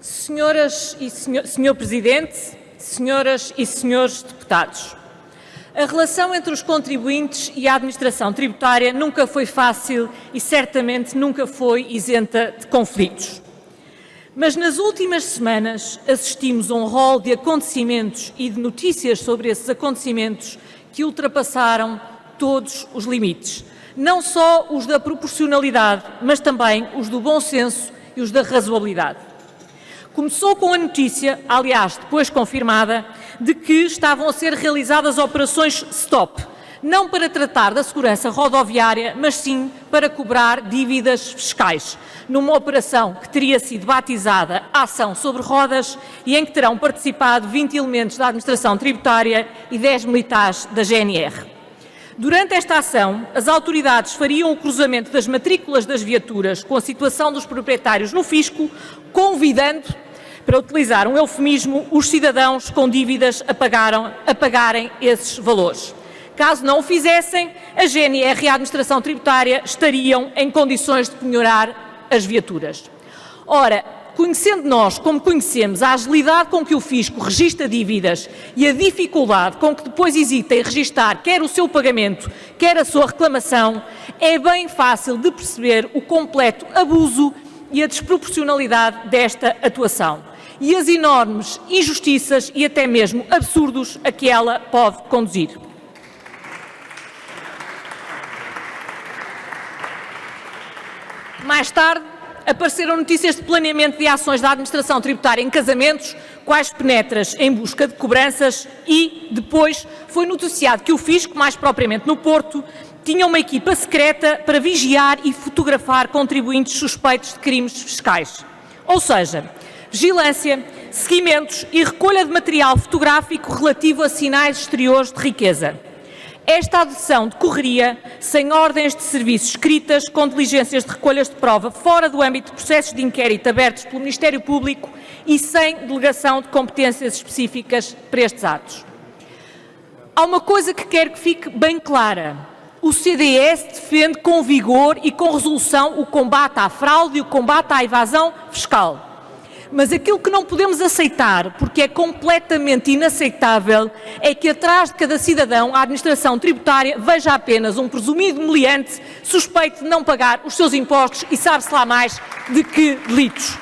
Senhor Presidente, senhoras e senhores deputados, a relação entre os contribuintes e a administração tributária nunca foi fácil e certamente nunca foi isenta de conflitos. Mas nas últimas semanas assistimos a um rol de acontecimentos e de notícias sobre esses acontecimentos que ultrapassaram todos os limites. Não só os da proporcionalidade, mas também os do bom senso e os da razoabilidade. Começou com a notícia, aliás, depois confirmada, de que estavam a ser realizadas operações STOP, não para tratar da segurança rodoviária, mas sim para cobrar dívidas fiscais, numa operação que teria sido batizada Ação sobre Rodas e em que terão participado 20 elementos da administração tributária e 10 militares da GNR. Durante esta ação, as autoridades fariam o cruzamento das matrículas das viaturas com a situação dos proprietários no fisco, convidando, para utilizar um eufemismo, os cidadãos com dívidas a pagarem esses valores. Caso não o fizessem, a GNR e a administração tributária estariam em condições de penhorar as viaturas. Ora, conhecendo nós, como conhecemos, a agilidade com que o fisco registra dívidas e a dificuldade com que depois hesita em registar quer o seu pagamento, quer a sua reclamação, é bem fácil de perceber o completo abuso e a desproporcionalidade desta atuação e as enormes injustiças e até mesmo absurdos a que ela pode conduzir. Mais tarde, apareceram notícias de planeamento de ações da administração tributária em casamentos, quais penetras em busca de cobranças e, depois, foi noticiado que o fisco, mais propriamente no Porto, tinha uma equipa secreta para vigiar e fotografar contribuintes suspeitos de crimes fiscais. Ou seja, vigilância, seguimentos e recolha de material fotográfico relativo a sinais exteriores de riqueza. Esta adoção decorreria sem ordens de serviço escritas, com diligências de recolhas de prova fora do âmbito de processos de inquérito abertos pelo Ministério Público e sem delegação de competências específicas para estes atos. Há uma coisa que quero que fique bem clara. O CDS defende com vigor e com resolução o combate à fraude e o combate à evasão fiscal. Mas aquilo que não podemos aceitar, porque é completamente inaceitável, é que atrás de cada cidadão a administração tributária veja apenas um presumido meliante suspeito de não pagar os seus impostos e sabe-se lá mais de que delitos.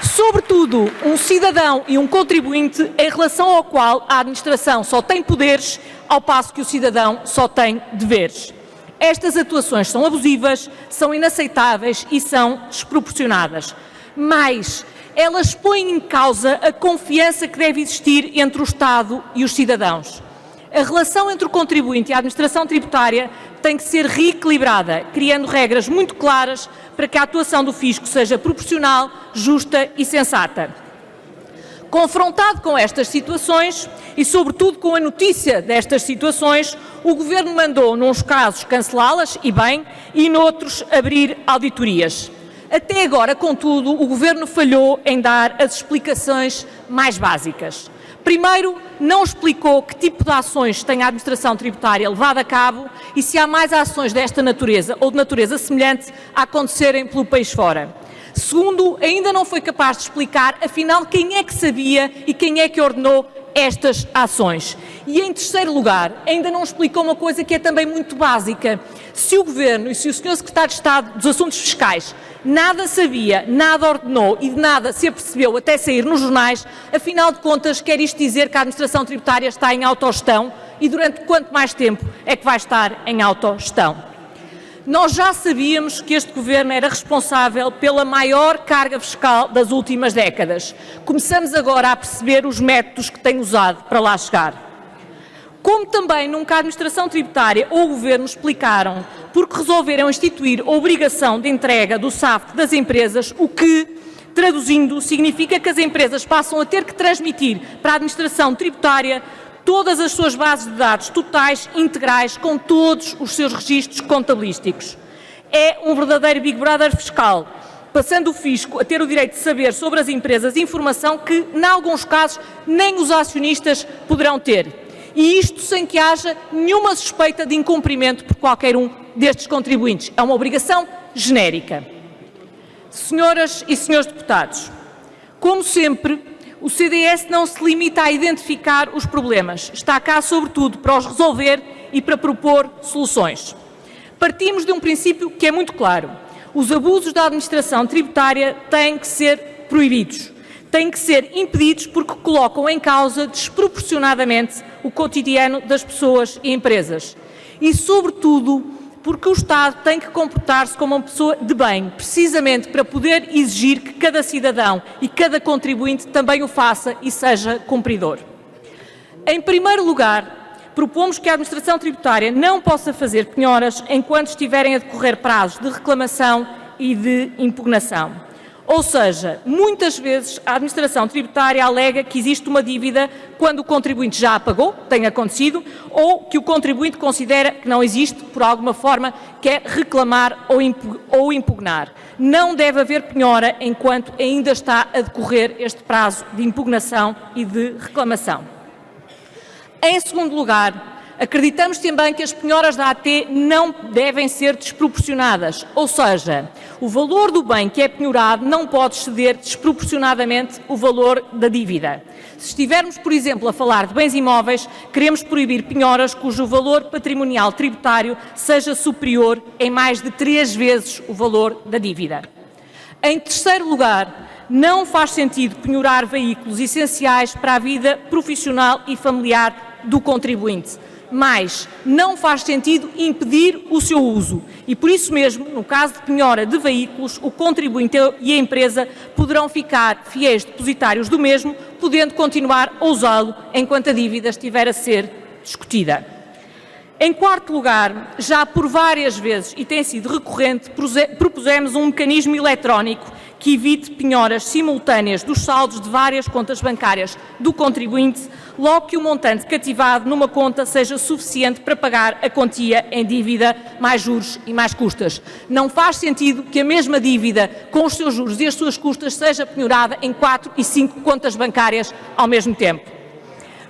Sobretudo, um cidadão e um contribuinte em relação ao qual a administração só tem poderes, ao passo que o cidadão só tem deveres. Estas atuações são abusivas, são inaceitáveis e são desproporcionadas. Mas elas põem em causa a confiança que deve existir entre o Estado e os cidadãos. A relação entre o contribuinte e a administração tributária tem que ser reequilibrada, criando regras muito claras para que a atuação do fisco seja proporcional, justa e sensata. Confrontado com estas situações e, sobretudo, com a notícia destas situações, o Governo mandou, nuns casos, cancelá-las, e bem, e noutros, abrir auditorias. Até agora, contudo, o Governo falhou em dar as explicações mais básicas. Primeiro, não explicou que tipo de ações tem a administração tributária levado a cabo e se há mais ações desta natureza ou de natureza semelhante a acontecerem pelo país fora. Segundo, ainda não foi capaz de explicar, afinal, quem é que sabia e quem é que ordenou estas ações. E, em terceiro lugar, ainda não explicou uma coisa que é também muito básica. Se o Governo e se o Sr. Secretário de Estado dos Assuntos Fiscais nada sabia, nada ordenou e de nada se apercebeu até sair nos jornais, afinal de contas, quer isto dizer que a administração tributária está em autogestão e durante quanto mais tempo é que vai estar em autogestão? Nós já sabíamos que este Governo era responsável pela maior carga fiscal das últimas décadas. Começamos agora a perceber os métodos que tem usado para lá chegar. Como também nunca a administração tributária ou o Governo explicaram porque resolveram instituir a obrigação de entrega do SAFT das empresas, o que, traduzindo, significa que as empresas passam a ter que transmitir para a administração tributária todas as suas bases de dados totais, integrais, com todos os seus registros contabilísticos. É um verdadeiro Big Brother fiscal, passando o fisco a ter o direito de saber sobre as empresas informação que, em alguns casos, nem os acionistas poderão ter. E isto sem que haja nenhuma suspeita de incumprimento por qualquer um destes contribuintes. É uma obrigação genérica. Senhoras e senhores deputados, Como sempre, o CDS não se limita a identificar os problemas, está cá sobretudo para os resolver e para propor soluções. Partimos de um princípio que é muito claro: os abusos da administração tributária têm que ser proibidos, têm que ser impedidos porque colocam em causa desproporcionadamente o cotidiano das pessoas e empresas. E, sobretudo, porque o Estado tem que comportar-se como uma pessoa de bem, precisamente para poder exigir que cada cidadão e cada contribuinte também o faça e seja cumpridor. Em primeiro lugar, propomos que a administração tributária não possa fazer penhoras enquanto estiverem a decorrer prazos de reclamação e de impugnação. Ou seja, muitas vezes a administração tributária alega que existe uma dívida quando o contribuinte já a pagou, tem acontecido, ou que o contribuinte considera que não existe, por alguma forma quer reclamar ou impugnar. Não deve haver penhora enquanto ainda está a decorrer este prazo de impugnação e de reclamação. Em segundo lugar, acreditamos também que as penhoras da AT não devem ser desproporcionadas, ou seja, o valor do bem que é penhorado não pode exceder desproporcionadamente o valor da dívida. Se estivermos, por exemplo, a falar de bens imóveis, queremos proibir penhoras cujo valor patrimonial tributário seja superior em mais de 3 vezes o valor da dívida. Em terceiro lugar, não faz sentido penhorar veículos essenciais para a vida profissional e familiar do contribuinte. Mas não faz sentido impedir o seu uso e, por isso mesmo, no caso de penhora de veículos, o contribuinte e a empresa poderão ficar fiéis depositários do mesmo, podendo continuar a usá-lo enquanto a dívida estiver a ser discutida. Em quarto lugar, já por várias vezes e tem sido recorrente, propusemos um mecanismo eletrónico que evite penhoras simultâneas dos saldos de várias contas bancárias do contribuinte, logo que o montante cativado numa conta seja suficiente para pagar a quantia em dívida, mais juros e mais custas. Não faz sentido que a mesma dívida, com os seus juros e as suas custas, seja penhorada em 4 e 5 contas bancárias ao mesmo tempo.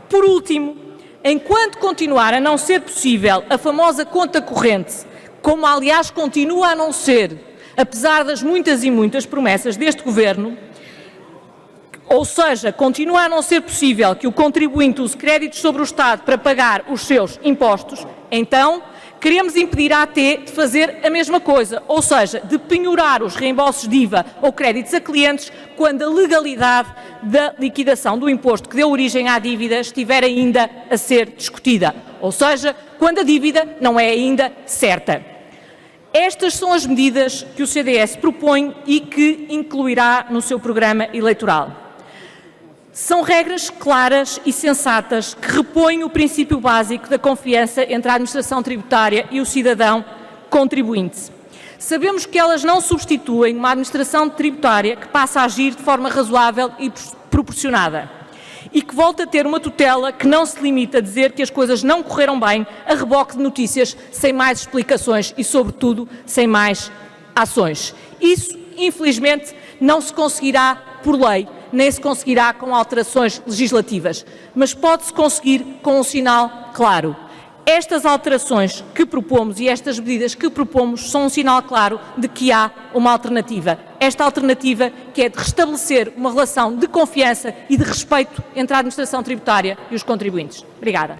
Por último, enquanto continuar a não ser possível a famosa conta corrente, como aliás continua a não ser, apesar das muitas e muitas promessas deste Governo, ou seja, continua a não ser possível que o contribuinte use créditos sobre o Estado para pagar os seus impostos, então queremos impedir a AT de fazer a mesma coisa, ou seja, de penhorar os reembolsos de IVA ou créditos a clientes quando a legalidade da liquidação do imposto que deu origem à dívida estiver ainda a ser discutida, ou seja, quando a dívida não é ainda certa. Estas são as medidas que o CDS propõe e que incluirá no seu programa eleitoral. São regras claras e sensatas que repõem o princípio básico da confiança entre a administração tributária e o cidadão contribuinte. Sabemos que elas não substituem uma administração tributária que passa a agir de forma razoável e proporcionada e que volta a ter uma tutela que não se limita a dizer que as coisas não correram bem a reboque de notícias sem mais explicações e, sobretudo, sem mais ações. Isso, infelizmente, não se conseguirá por lei, nem se conseguirá com alterações legislativas, mas pode-se conseguir com um sinal claro. Estas alterações que propomos e estas medidas que propomos são um sinal claro de que há uma alternativa. Esta alternativa que é de restabelecer uma relação de confiança e de respeito entre a administração tributária e os contribuintes. Obrigada.